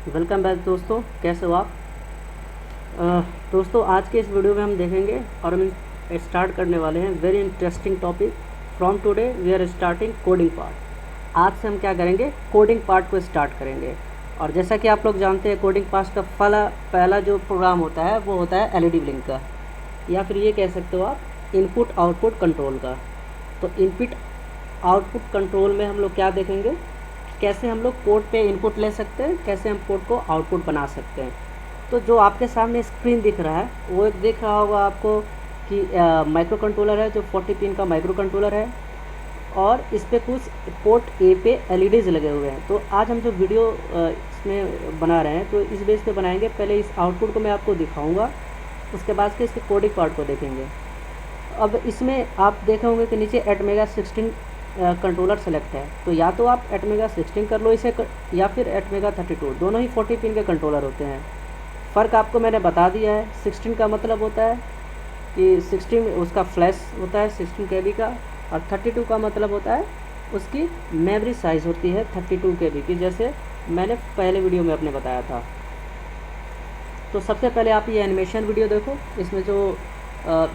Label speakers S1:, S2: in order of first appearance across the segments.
S1: Welcome back दोस्तों, कैसे हो आप। दोस्तों आज के इस वीडियो में हम देखेंगे और हम स्टार्ट करने वाले हैं very interesting topic. From today we are starting coding part. आज से हम क्या करेंगे, कोडिंग पार्ट को स्टार्ट करेंगे। और जैसा कि आप लोग जानते हैं, कोडिंग पार्ट का पहला जो प्रोग्राम होता है वो होता है एलईडी ब्लिंक का, या फिर ये कह सकते हो आप इनपुट आउटपुट कंट्रोल का। तो इनपुट आउटपुट कंट्रोल में हम लोग क्या देखेंगे, कैसे हम लोग कोड पे इनपुट ले सकते हैं, कैसे हम कोड को आउटपुट बना सकते हैं। तो जो आपके सामने स्क्रीन दिख रहा है वो दिख रहा होगा आपको कि माइक्रो कंट्रोलर है, जो 40 पिन का माइक्रो कंट्रोलर है, और इस पर कुछ पोर्ट ए पे एलईडीज़ लगे हुए हैं। तो आज हम जो वीडियो इसमें बना रहे हैं तो इस बेस पे बनाएंगे। पहले इस आउटपुट को मैं आपको दिखाऊंगा, उसके बाद के इसके कोडिंग पार्ट को देखेंगे। अब इसमें आप देखे होंगे कि नीचे एटमेगा 16 कंट्रोलर सेलेक्ट है, तो या तो आप एटमेगा 16 कर लो इसे या फिर एटमेगा 32, दोनों ही 40 पिन के कंट्रोलर होते हैं। फ़र्क आपको मैंने बता दिया है। 16 का मतलब होता है कि 16 उसका फ्लैश होता है 16 KB का, और 32 का मतलब होता है उसकी मेमोरी साइज़ होती है 32 KB की, जैसे मैंने पहले वीडियो में अपने बताया था। तो सबसे पहले आप ये एनिमेशन वीडियो देखो। इसमें जो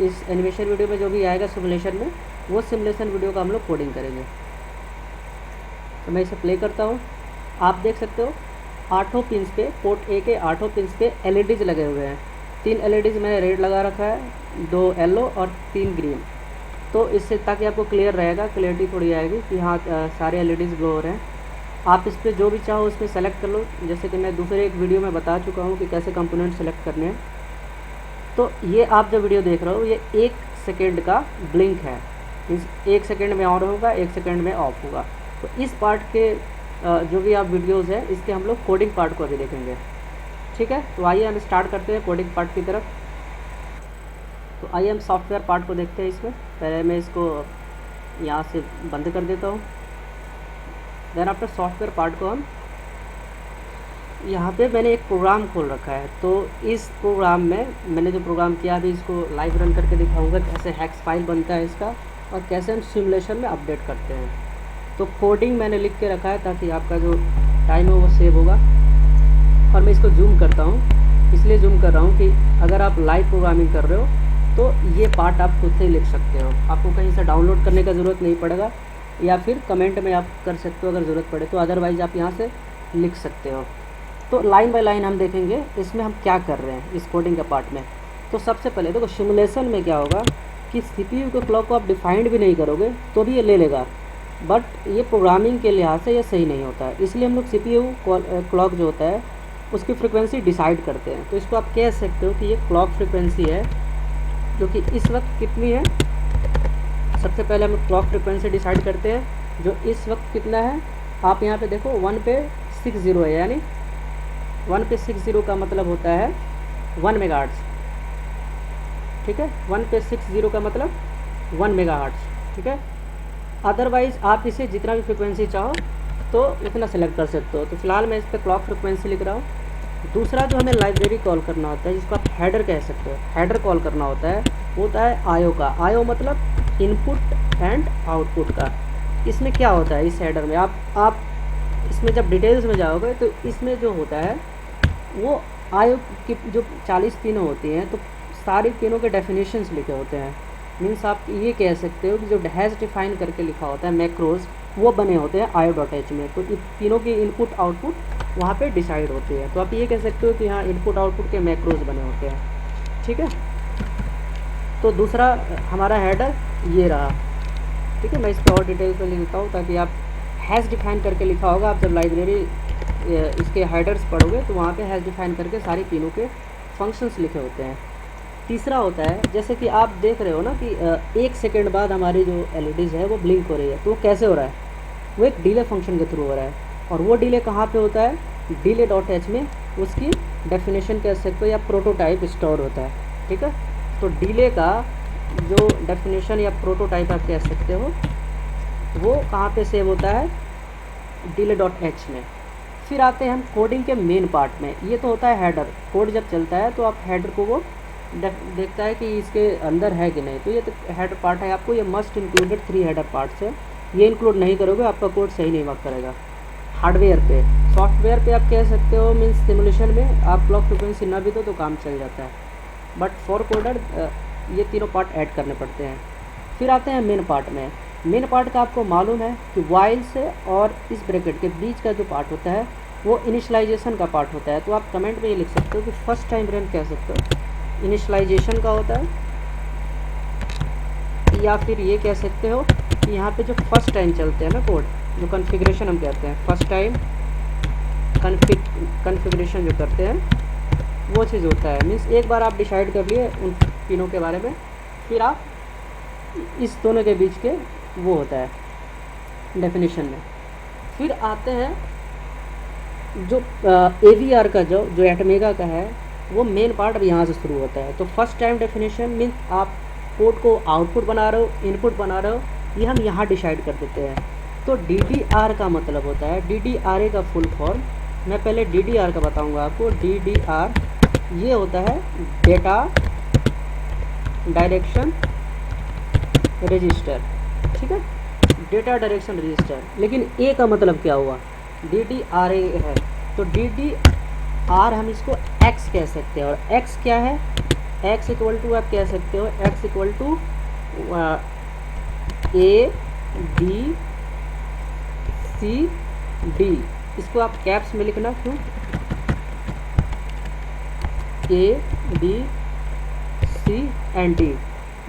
S1: इस एनिमेशन वीडियो में जो भी आएगा सिमुलेशन में, वो सिमुलेशन वीडियो का हम लोग कोडिंग करेंगे। तो मैं इसे प्ले करता हूँ। आप देख सकते हो 8 पिन्स पे, पोर्ट ए के 8 पिन्स पे एलईडीज़ लगे हुए हैं। 3 एलईडीज़ मैंने रेड लगा रखा है, 2 येलो और 3 ग्रीन। तो इससे ताकि आपको क्लियर रहेगा, क्लियरिटी थोड़ी आएगी कि हाँ सारे एलईडीज़ ग्लो हो रहे हैं। आप इस पर जो भी चाहो उसमें सेलेक्ट कर लो, जैसे कि मैं दूसरे एक वीडियो में बता चुका हूँ कि कैसे कंपोनेंट सेलेक्ट करने हैं। तो ये आप जो वीडियो देख रहे हो ये 1 सेकेंड का ब्लिंक है। इस 1 सेकेंड में ऑन होगा, 1 सेकेंड में ऑफ होगा। तो इस पार्ट के जो भी आप वीडियोज़ हैं इसके हम लोग कोडिंग पार्ट को अभी देखेंगे। ठीक है, तो आइए हम स्टार्ट करते हैं कोडिंग पार्ट की तरफ। तो आइए हम सॉफ्टवेयर पार्ट को देखते हैं। इसमें पहले मैं इसको यहाँ से बंद कर देता हूँ। देन आफ्टर सॉफ्टवेयर पार्ट को हम यहाँ पे मैंने एक प्रोग्राम खोल रखा है। तो इस प्रोग्राम में मैंने जो प्रोग्राम किया अभी इसको लाइव रन करके दिखाऊंगा, कैसे हैक्स फाइल बनता है इसका और कैसे हम सिमुलेशन में अपडेट करते हैं। तो कोडिंग मैंने लिख के रखा है ताकि आपका जो टाइम है वो सेव होगा। और मैं इसको जूम करता हूँ, इसलिए जूम कर रहा हूँ कि अगर आप लाइव प्रोग्रामिंग कर रहे हो तो ये पार्ट आप खुद से ही लिख सकते हो, आपको कहीं से डाउनलोड करने का ज़रूरत नहीं पड़ेगा, या फिर कमेंट में आप कर सकते हो अगर ज़रूरत पड़े तो, अदरवाइज़ आप यहाँ से लिख सकते हो। तो लाइन बाय लाइन हम देखेंगे इसमें हम क्या कर रहे हैं इस कोडिंग के पार्ट में। तो सबसे पहले देखो सिमुलेशन में क्या होगा कि CPU के क्लॉक को आप डिफाइंड भी नहीं करोगे तो भी ये ले लेगा, बट ये प्रोग्रामिंग के लिहाज से ये सही नहीं होता है। इसलिए हम लोग CPU क्लॉक जो होता है उसकी फ्रिक्वेंसी डिसाइड करते हैं। तो इसको आप कह सकते हो कि ये क्लॉक फ्रिक्वेंसी है जो कि इस वक्त कितनी है। सबसे पहले हम क्लॉक फ्रिक्वेंसी डिसाइड करते हैं जो इस वक्त कितना है। आप यहाँ पे देखो 1 पे 60 है, यानी 1 पे 60 का मतलब होता है 1 मेगाहर्ट्ज़। ठीक है, 1 पे 60 का मतलब 1 मेगाहर्ट्ज़। ठीक है, अदरवाइज़ आप इसे जितना भी फ्रिक्वेंसी चाहो तो इतना सेलेक्ट कर सकते हो। तो फिलहाल मैं इस पर क्लॉक फ्रिक्वेंसी लिख रहा हूँ। दूसरा जो हमें लाइब्रेरी कॉल करना होता है, जिसको आप हेडर कह सकते हो, हेडर कॉल करना होता है, वो होता है आईओ का। आईओ मतलब इनपुट एंड आउटपुट का। इसमें क्या होता है इस हेडर में, आप इसमें जब डिटेल्स में जाओगे तो इसमें जो होता है वो आईओ की जो 40 पिनों होती हैं, तो सारी पिनों के डेफिनेशंस लिखे होते हैं। मीन्स आप ये कह सकते हो कि जो हैज़ डिफाइन करके लिखा होता है मैक्रोज, वो बने होते हैं IO.h में। तो तीनों की इनपुट आउटपुट वहाँ पे डिसाइड होती है। तो आप ये कह सकते हो कि हाँ इनपुट आउटपुट के मैक्रोज बने होते हैं। ठीक है, तो दूसरा हमारा हेडर ये रहा। ठीक है, मैं इस पर और डिटेल्स में लिखता हूँ ताकि आप हैज़ डिफाइन करके लिखा होगा। आप जब लाइब्रेरी इसके हेडर्स पढ़ोगे तो वहाँ पे हैज़ डिफाइन करके सारी पिनों के फंक्शंस लिखे होते हैं। तीसरा होता है, जैसे कि आप देख रहे हो ना कि 1 सेकेंड बाद हमारी जो एलईडीज़ है वो ब्लिंक हो रही है। तो वो कैसे हो रहा है, वो एक डिले फंक्शन के थ्रू हो रहा है। और वो डिले कहाँ पे होता है, delay.h में उसकी डेफिनेशन कह सकते हो या प्रोटोटाइप स्टोर होता है। ठीक है, तो डिले का जो डेफिनेशन या प्रोटोटाइप आप कह सकते हो वो कहाँ पे सेव होता है, delay.h में। फिर आते हैं हम कोडिंग के मेन पार्ट में। ये तो होता है हेडर। कोड जब चलता है तो आप हेडर को वो देखता है कि इसके अंदर है कि नहीं। तो ये तो हेडर पार्ट है। आपको ये मस्ट इंक्लूडेड 3 हेडर पार्ट्स है, ये इंक्लूड नहीं करोगे आपका कोड सही नहीं वर्क करेगा। हार्डवेयर पे। सॉफ्टवेयर पे आप कह सकते हो मीन्स सिमुलेशन में आप क्लॉक फ्रिक्वेंसी ना भी दो तो काम चल जाता है, बट फॉर कोडर ये तीनों पार्ट ऐड करने पड़ते हैं। फिर आते हैं मेन पार्ट में। मेन पार्ट का आपको मालूम है कि वाइल से और इस ब्रैकेट के बीच का जो पार्ट होता है वो इनिशियलाइजेशन का पार्ट होता है। तो आप कमेंट में ये लिख सकते हो कि फर्स्ट टाइम रन कह सकते हो इनिशियलाइजेशन का होता है, या फिर ये कह सकते हो कि यहाँ पे जो फर्स्ट टाइम चलते हैं ना कोड, जो कॉन्फ़िगरेशन हम कहते हैं, फर्स्ट टाइम कॉन्फ़िगरेशन जो करते हैं वो चीज़ होता है। मीन्स एक बार आप डिसाइड कर लिए उन तीनों के बारे में, फिर आप इस दोनों के बीच के वो होता है डेफिनेशन में। फिर आते हैं जो AVR का जो एटमेगा का है वो मेन पार्ट अब यहाँ से शुरू होता है। तो फर्स्ट टाइम डेफिनेशन मीन्स आप कोड को आउटपुट बना रहे हो, इनपुट बना रहे हो, ये हम यहाँ डिसाइड कर देते हैं। तो DDR का मतलब होता है, DDRA का फुल फॉर्म मैं पहले DDR का बताऊँगा आपको। DDR ये होता है डेटा डायरेक्शन रजिस्टर, ठीक है, डेटा डायरेक्शन रजिस्टर। लेकिन A का मतलब क्या हुआ, DDRA है, तो DDR हम इसको X कह सकते हैं। और X क्या है, X इक्वल टू आप कह सकते हो X इक्वल टू ABCD। इसको आप कैप्स में लिखना, क्यों ABCD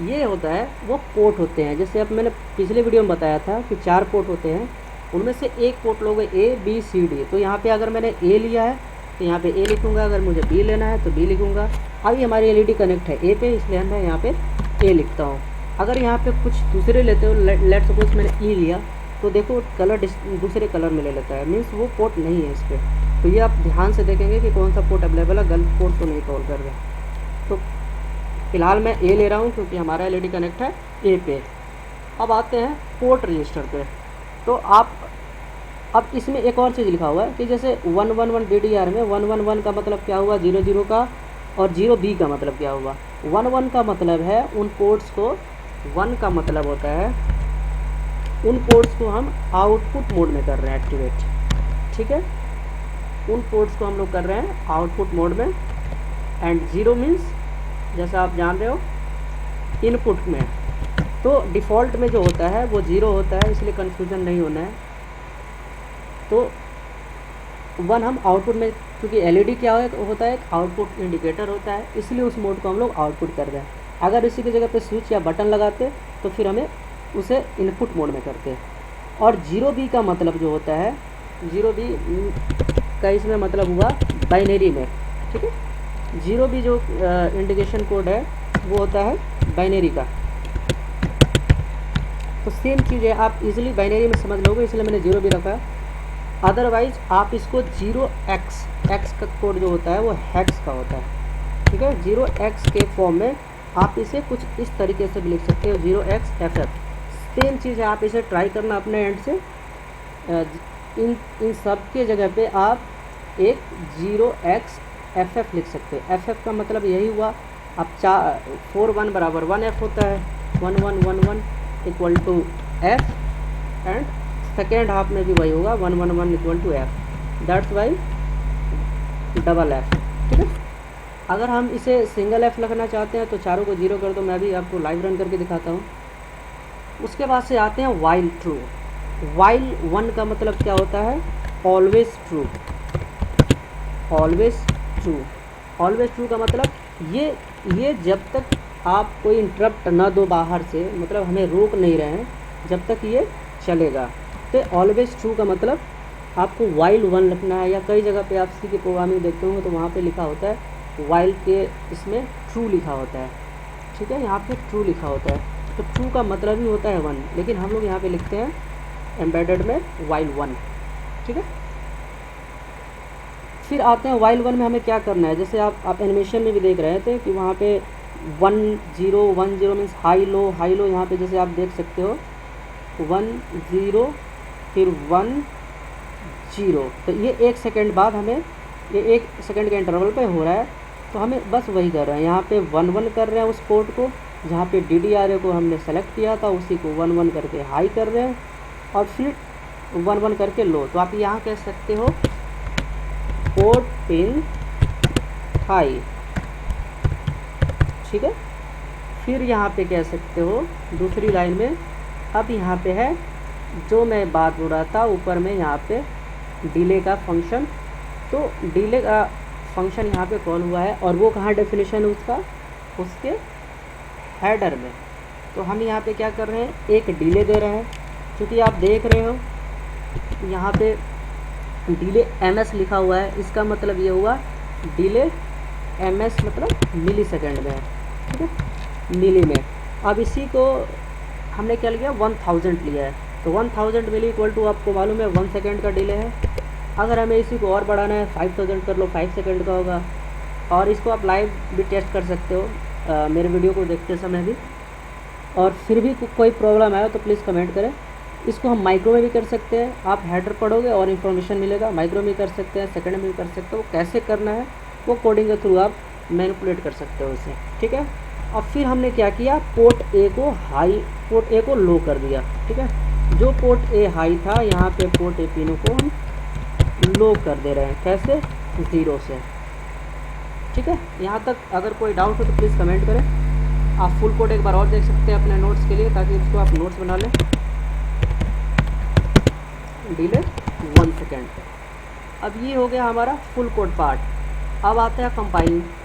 S1: ये होता है वो पोर्ट होते हैं। जैसे अब मैंने पिछले वीडियो में बताया था कि 4 पोर्ट होते हैं, उनमें से एक पोर्ट लोगे ABCD। तो यहाँ पे अगर मैंने A लिया है तो यहाँ पे A लिखूँगा, अगर मुझे B लेना है तो B लिखूँगा। अभी हमारी LED कनेक्ट है A पे, इसलिए मैं यहाँ पे A लिखता हूँ। अगर यहाँ पे कुछ दूसरे लेते हो, लेट सपोज मैंने E लिया, तो देखो कलर दूसरे कलर में ले लेता है, मीन्स वो पोर्ट नहीं है इस पर। तो ये आप ध्यान से देखेंगे कि कौन सा पोर्ट अवेलेबल है, गलत पोर्ट तो नहीं कॉल कर रहे। तो फिलहाल मैं A ले रहा हूँ क्योंकि हमारा LED कनेक्ट है A पे। अब आते हैं पोर्ट रजिस्टर पे। तो आप अब इसमें एक और चीज़ लिखा हुआ है कि जैसे 111 DDR में 111 का मतलब क्या हुआ 00 का, और 0B का मतलब क्या हुआ। 11 का मतलब है उन पोर्ट्स को, 1 का मतलब होता है उन पोर्ट्स को हम आउटपुट मोड में कर रहे हैं एक्टिवेट, ठीक है, उन पोर्ट्स को हम लोग कर रहे हैं आउटपुट मोड में। एंड 0 मीन्स जैसा आप जान रहे हो इनपुट में। तो डिफ़ॉल्ट में जो होता है वो 0 होता है, इसलिए कन्फ्यूज़न नहीं होना है। तो 1 हम आउटपुट में, क्योंकि LED क्या होता है, एक आउटपुट इंडिकेटर होता है, इसलिए उस मोड को हम लोग आउटपुट कर रहे हैं। अगर इसी की जगह पे स्विच या बटन लगाते तो फिर हमें उसे इनपुट मोड में करते। और 0B का मतलब जो होता है, 0B का इसमें मतलब हुआ बाइनरी में, ठीक है। 0B जो इंडिकेशन कोड है वो होता है बाइनरी का। तो सेम चीज़ है, आप इजीली बाइनरी में समझ लोगे, इसलिए मैंने 0B रखा है। अदरवाइज आप इसको 0x का कोड जो होता है वो हेक्स का होता है, ठीक है। 0x के फॉर्म में आप इसे कुछ इस तरीके से भी लिख सकते हो, 0xFF। सेम चीज़ है, आप इसे ट्राई करना अपने एंड से। इन सब के जगह पे आप एक 0xFF लिख सकते हो। FF का मतलब यही हुआ, अब 4 1 बराबर 1F होता है, 1 1 1 1 equal to F, and second half में भी वही होगा 1 1 1 equal to F, that's why double F, ठीक है। अगर हम इसे सिंगल F लिखना चाहते हैं तो चारों को 0 कर दो, मैं भी आपको लाइव रन करके दिखाता हूँ। उसके बाद से आते हैं वाइल ट्रू। वाइल 1 का मतलब क्या होता है, always true. Always true, always true का मतलब ये जब तक आप कोई इंटरप्ट ना दो बाहर से, मतलब हमें रोक नहीं रहे हैं, जब तक ये चलेगा। तो ऑलवेज ट्रू का मतलब आपको वाइल 1 लिखना है, या कई जगह पे आप सी की प्रोग्रामिंग देखते होंगे तो वहाँ पे लिखा होता है वाइल के इसमें ट्रू लिखा होता है, ठीक है, यहाँ पे ट्रू लिखा होता है। तो ट्रू का मतलब ही होता है 1, लेकिन हम लोग यहाँ पे लिखते हैं एम्बेडेड में वाइल 1, ठीक है। फिर आते हैं वाइल 1 में हमें क्या करना है। जैसे आप एनिमेशन में भी देख रहे थे कि वहाँ पे 1 0 1 0 मीन्स हाई लो यहाँ पे जैसे आप देख सकते हो 1 0 फिर 1 0। तो ये 1 सेकेंड बाद हमें, ये 1 सेकेंड के इंटरवल पे हो रहा है, तो हमें बस वही कर रहे हैं। यहाँ पे 1 1 कर रहे हैं उस पोर्ट को, जहाँ पे DDRA को हमने सेलेक्ट किया था उसी को 1 1 करके हाई कर रहे हैं। और फिर 1 1 करके लो। तो आप यहाँ कह सकते हो पोर्ट पिन हाई, ठीक है। फिर यहाँ पे कह सकते हो दूसरी लाइन में, अब यहाँ पे है जो मैं बात बोल रहा था ऊपर में, यहाँ पे डिले का फंक्शन। तो डिले का फंक्शन यहाँ पे कॉल हुआ है, और वो कहाँ डेफिनेशन है उसका, उसके हेडर में। तो हम यहाँ पे क्या कर रहे हैं, एक डिले दे रहे हैं। क्योंकि आप देख रहे हो यहाँ पे डिले ms लिखा हुआ है, इसका मतलब ये हुआ डिले ms मतलब मिली सेकेंड में है, ठीक है, मिली में। अब इसी को हमने क्या लिया, 1000 लिया है। तो 1000 मिली इक्वल टू आपको मालूम है 1 सेकेंड का डिले है। अगर हमें इसी को और बढ़ाना है 5000 कर लो, 5 सेकेंड का होगा। और इसको आप लाइव भी टेस्ट कर सकते हो मेरे वीडियो को देखते समय भी। और फिर भी कोई प्रॉब्लम आया तो प्लीज़ कमेंट करें। इसको हम माइक्रो में भी कर सकते हैं, आप हेडर पढ़ोगे और इन्फॉर्मेशन मिलेगा। माइक्रो में कर सकते हैं, सेकंड में भी कर सकते हो। कैसे करना है वो कोडिंग के थ्रू आप मैनिपुलेट कर सकते हो इसे, ठीक है। अब फिर हमने क्या किया, पोर्ट ए को हाई, पोर्ट ए को लो कर दिया, ठीक है। जो पोर्ट ए हाई था, यहाँ पे पोर्ट ए पिनों को हम लो कर दे रहे हैं। कैसे, 0 से, ठीक है। यहाँ तक अगर कोई डाउट हो तो प्लीज़ कमेंट करें। आप फुल कोड एक बार और देख सकते हैं अपने नोट्स के लिए, ताकि उसको आप नोट्स बना लें। Delay 1 second. अब ये हो गया हमारा फुल कोड पार्ट। अब आता है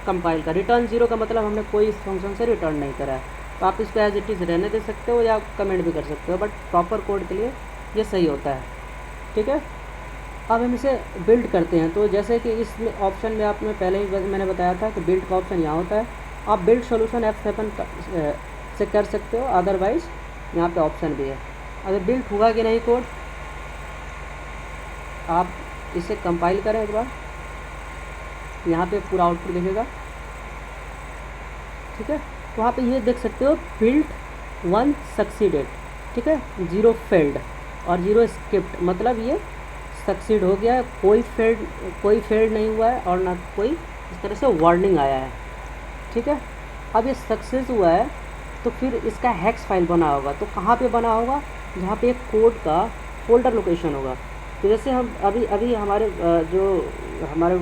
S1: कंपाइल का। रिटर्न 0 का मतलब हमने कोई इस फंक्शन से रिटर्न नहीं करा है, तो आप इसको एज इट इज़ रहने दे सकते हो या कमेंट भी कर सकते हो, बट प्रॉपर कोड के लिए ये सही होता है, ठीक है। अब हम इसे बिल्ड करते हैं। तो जैसे कि इसमें ऑप्शन में आपने पहले ही मैंने बताया था कि बिल्ड का ऑप्शन यहाँ होता है। आप बिल्ड सॉल्यूशन F7 से कर सकते हो, अदरवाइज़ यहाँ पे ऑप्शन भी है। अगर बिल्ड हुआ कि नहीं कोड, आप इसे कंपाइल करें एक बार, यहाँ पे पूरा आउटपुट दिखेगा, ठीक है। तो वहाँ पे ये देख सकते हो बिल्ड 1 सक्सीडेड, ठीक है, 0 फेल्ड और 0 स्किप्ड, मतलब ये सक्सीड हो गया है। कोई फेल्ड नहीं हुआ है और ना कोई इस तरह से वार्निंग आया है, ठीक है। अब ये सक्सेस हुआ है तो फिर इसका हेक्स फाइल बना होगा। तो कहाँ पे बना होगा, जहाँ पे कोड का फोल्डर लोकेशन होगा। तो जैसे हम अभी हमारे हमारे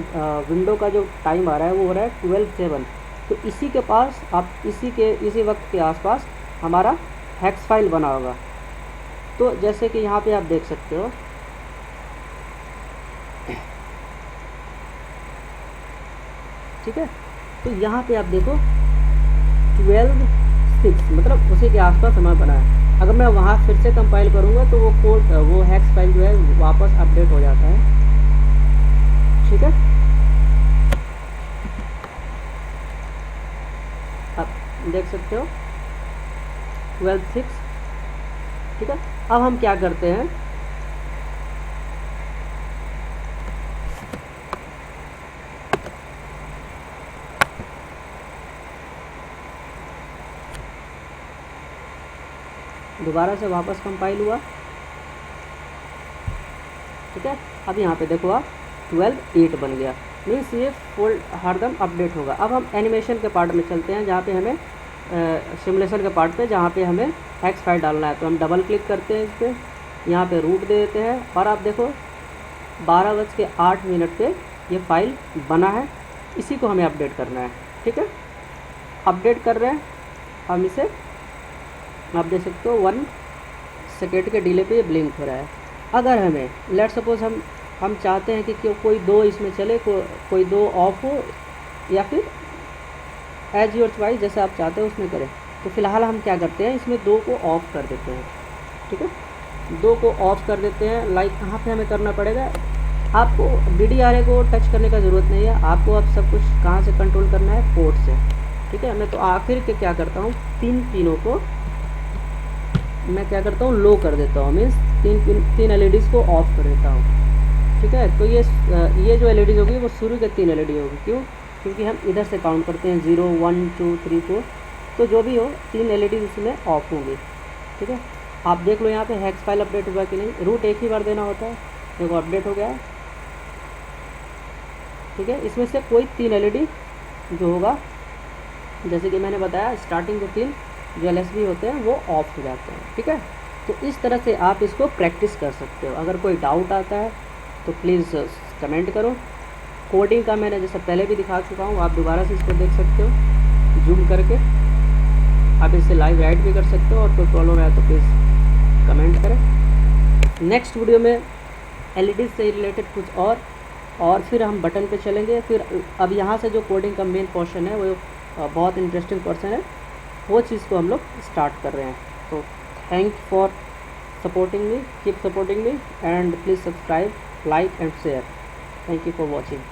S1: विंडो का जो टाइम आ रहा है वो हो रहा है 12:07। तो इसी के पास आप इसी वक्त के आसपास हमारा हेक्स फाइल बना होगा। तो जैसे कि यहाँ पे आप देख सकते हो, ठीक है। तो यहाँ पे आप देखो 12:06 मतलब उसी के आसपास हमारा बना है। अगर मैं वहाँ फिर से कंपाइल करूँगा तो वो कोड, वो हेक्स फाइल जो है वापस अपडेट हो जाता है, ठीक है। आप देख सकते हो 12:06, ठीक है। अब हम क्या करते हैं, दोबारा से वापस कंपाइल हुआ, ठीक है। अब यहाँ पे देखो आप 12:08 बन गया, मीन्स ये फुल हरदम अपडेट होगा। अब हम एनिमेशन के पार्ट में चलते हैं, जहाँ पे हमें सिमुलेशन के पार्ट पे, जहाँ पे हमें हेक्स फाइल डालना है। तो हम डबल क्लिक करते हैं इस पर, यहाँ पे रूट दे देते हैं और आप देखो 12:08 पे ये फाइल बना है। इसी को हमें अपडेट करना है, ठीक है। अपडेट कर रहे हैं हम इसे, आप देख सकते हो 1 सेकेंड के डिले पे ये ब्लिंक हो रहा है। अगर हमें लेट सपोज हम चाहते हैं कि कोई 2 इसमें चले, कोई 2 ऑफ हो, या फिर एज योर चॉइस जैसे आप चाहते हो उसमें करें। तो फिलहाल हम क्या करते हैं, इसमें 2 को ऑफ कर देते हैं, ठीक है। 2 को ऑफ कर देते हैं। लाइक कहाँ पे हमें करना पड़ेगा, आपको DDRA को टच करने का ज़रूरत नहीं है, आपको अब सब कुछ कहाँ से कंट्रोल करना है, पोर्ट से, ठीक है। मैं तो आखिर के क्या करता हूँ, 3 पिनों को मैं क्या करता हूँ, लो कर देता हूँ, मीन्स 3 LEDs को ऑफ कर देता हूँ, ठीक है। तो ये जो LEDs होगी वो शुरू के 3 LED होगी। क्यों, क्योंकि हम इधर से काउंट करते हैं 0 1 2 3 4, तो जो भी हो 3 LEDs इसमें ऑफ होंगी, ठीक है। आप देख लो यहाँ पे हेक्स फाइल अपडेट हुआ कि नहीं। रूट एक ही बार देना होता है, देखो अपडेट हो गया है, ठीक है। इसमें से कोई 3 LED जो होगा, जैसे कि मैंने बताया स्टार्टिंग के 3 जो LSB होते हैं वो ऑफ हो जाते हैं, ठीक है। तो इस तरह से आप इसको प्रैक्टिस कर सकते हो। अगर कोई डाउट आता है तो प्लीज़ कमेंट करो। कोडिंग का मैंने जैसे पहले भी दिखा चुका हूँ, आप दोबारा से इसको देख सकते हो जूम करके। आप इससे लाइव राइड भी कर सकते हो, और कोई प्रॉब्लम है तो प्लीज़ कमेंट करें। नेक्स्ट वीडियो में एलईडी से रिलेटेड कुछ और फिर हम बटन पे चलेंगे। फिर अब यहाँ से जो कोडिंग का मेन पोर्शन है वो बहुत इंटरेस्टिंग पोर्शन है, वो चीज़ को हम लोग स्टार्ट कर रहे हैं। तो thank for supporting me, keep supporting me, and please subscribe, like and share. Thank you for watching.